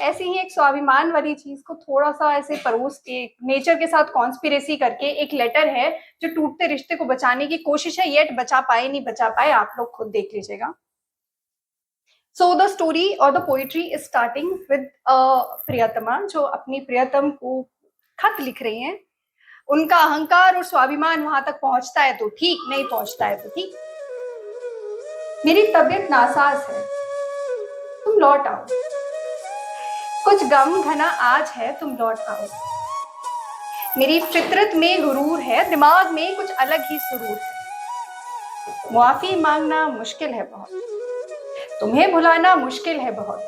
ऐसे ही एक स्वाभिमान वाली चीज को थोड़ा सा ऐसे परोस के नेचर के साथ कॉन्स्पिरेसी करके एक लेटर है जो टूटते रिश्ते को बचाने की कोशिश है, येट बचा पाए नहीं बचा पाए, आप लोग खुद देख लीजिएगा। सो द स्टोरी और the poetry is starting with Priyatama, जो अपनी प्रियतम को खत लिख रही हैं। उनका अहंकार और स्वाभिमान वहां तक पहुंचता है तो ठीक, नहीं पहुंचता है तो ठीक। मेरी तबीयत नासाज है, तुम लौट आओ। कुछ गम घना आज है, तुम लौट आओ। मेरी फितरत में गुरूर है, दिमाग में कुछ अलग ही सुरूर है। मुआफी मांगना मुश्किल है बहुत, तुम्हें भुलाना मुश्किल है बहुत।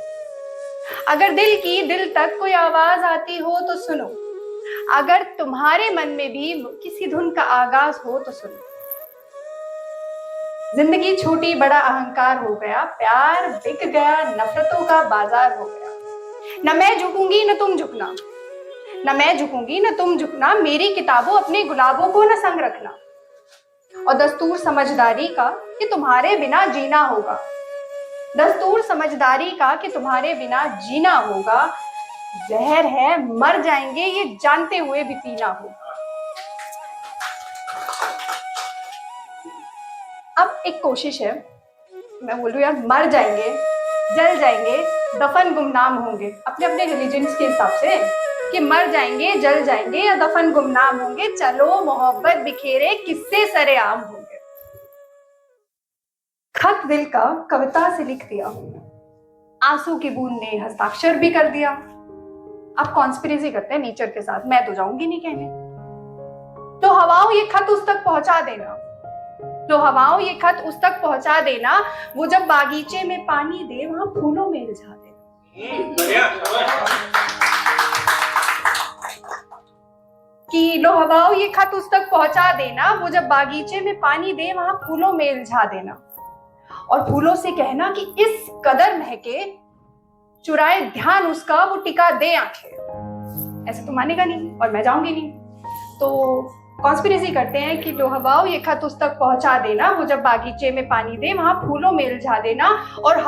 अगर दिल की दिल तक कोई आवाज आती हो तो सुनो, अगर तुम्हारे मन में भी किसी धुन का आगाज हो तो सुनो। जिंदगी छोटी बड़ा अहंकार हो गया, प्यार बिक गया, नफरतों का बाजार हो गया। न मैं झुकूंगी न तुम झुकना, न मैं झुकूंगी न तुम झुकना। मेरी किताबों अपने गुलाबों को न संग रखना। और दस्तूर समझदारी का कि तुम्हारे बिना जीना होगा, दस्तूर समझदारी का कि तुम्हारे बिना जीना होगा। जहर है मर जाएंगे ये जानते हुए भी पीना होगा। अब एक कोशिश है, मैं बोल रही हूँ यार, मर जाएंगे, जल जाएंगे, दफन गुमनाम होंगे, अपने अपने रिलीजन्स के हिसाब से, कि मर जाएंगे, जल जाएंगे या दफन गुमनाम होंगे। चलो मोहब्बत बिखेरे किससे सरेआम होंगे। खत दिल का कविता से लिख दिया, आंसू की बूंद ने हस्ताक्षर भी कर दिया। आप कॉन्स्पिरेसी करते हैं नेचर के साथ, मैं तो जाऊंगी नहीं कहने। तो हवाओं ये खत उस तक पहुंचा देना, तो हवाओं ये खत उस तक पहुंचा देना। वो जब बागीचे में पानी दे वहां फूलों में रिझा देना। कि लो हवाओं ये खत उस तक पहुंचा देना, वो जब बागीचे में पानी दे वहां फूलों में रिझा देना। और फूलों से कहना कि इस कदर महके, चुराए ध्यान उसका वो टिका दे आंखें। ऐसे तो मानेगा नहीं और मैं जाऊंगी नहीं। तो कॉन्स्पिरेसी करते हैं कि लो हवाओं ये खत उस तक पहुंचा देना, वो जब बागीचे में पानी दे वहां फूलों में रिझा देना। और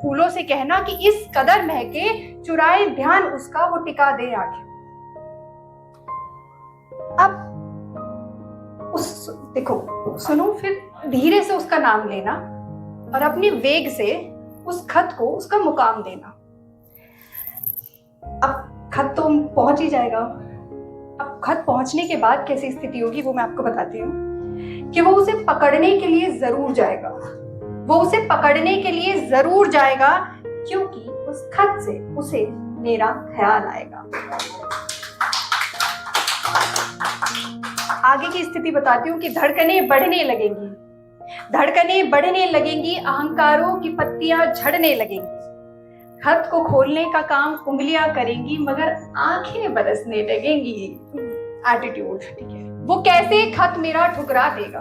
फूलों से कहना कि इस कदर महके, चुराए ध्यान उसका वो टिका दे आंखें। अब उस देखो सुनो, फिर धीरे से उसका नाम लेना और अपने वेग से उस खत को उसका मुकाम देना। अब खत तो पहुंच ही जाएगा। अब खत पहुंचने के बाद कैसी स्थिति होगी वो मैं आपको बताती हूँ, कि वो उसे पकड़ने के लिए जरूर जाएगा, वो उसे पकड़ने के लिए जरूर जाएगा, क्योंकि उस खत से उसे मेरा ख्याल आएगा। आगे की स्थिति बताती हूँ कि धड़कनें बढ़ने लगेंगी, धड़कनें बढ़ने लगेंगी, अहंकारों की पत्तियां झड़ने लगेंगी। खत को खोलने का काम उंगलियां करेंगी मगर आंखें बरसने लगेंगी। एटीट्यूड, ठीक है। वो कैसे खत मेरा ठुकरा देगा,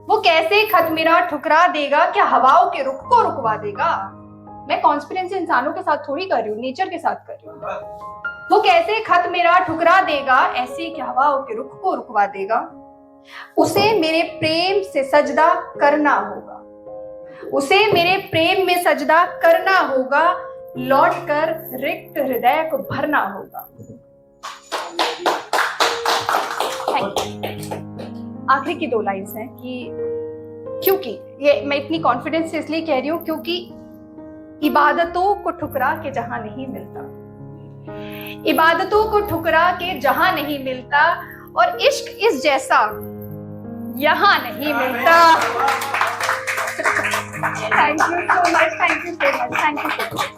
वो कैसे खत मेरा ठुकरा देगा, क्या हवाओं के रुख को रुकवा देगा। मैं कॉन्स्पिरेंसी इंसानों के साथ थोड़ी कर रही हूँ, नेचर के साथ कर रही हूँ। वो कैसे खत मेरा ठुकरा देगा, ऐसे कि हवाओं के रुख को रुकवा देगा। उसे मेरे प्रेम से सजदा करना होगा, उसे मेरे प्रेम में सजदा करना होगा, लौटकर रिक्त हृदय को भरना होगा। आखिरी की 2 लाइन्स हैं कि क्योंकि ये मैं इतनी कॉन्फिडेंस से इसलिए कह रही हूं क्योंकि इबादतों को ठुकरा के जहां नहीं मिलता, इबादतों को ठुकरा के जहां नहीं मिलता, और इश्क इस जैसा यहां नहीं मिलता। Thank you so much, thank you so much, thank you so much.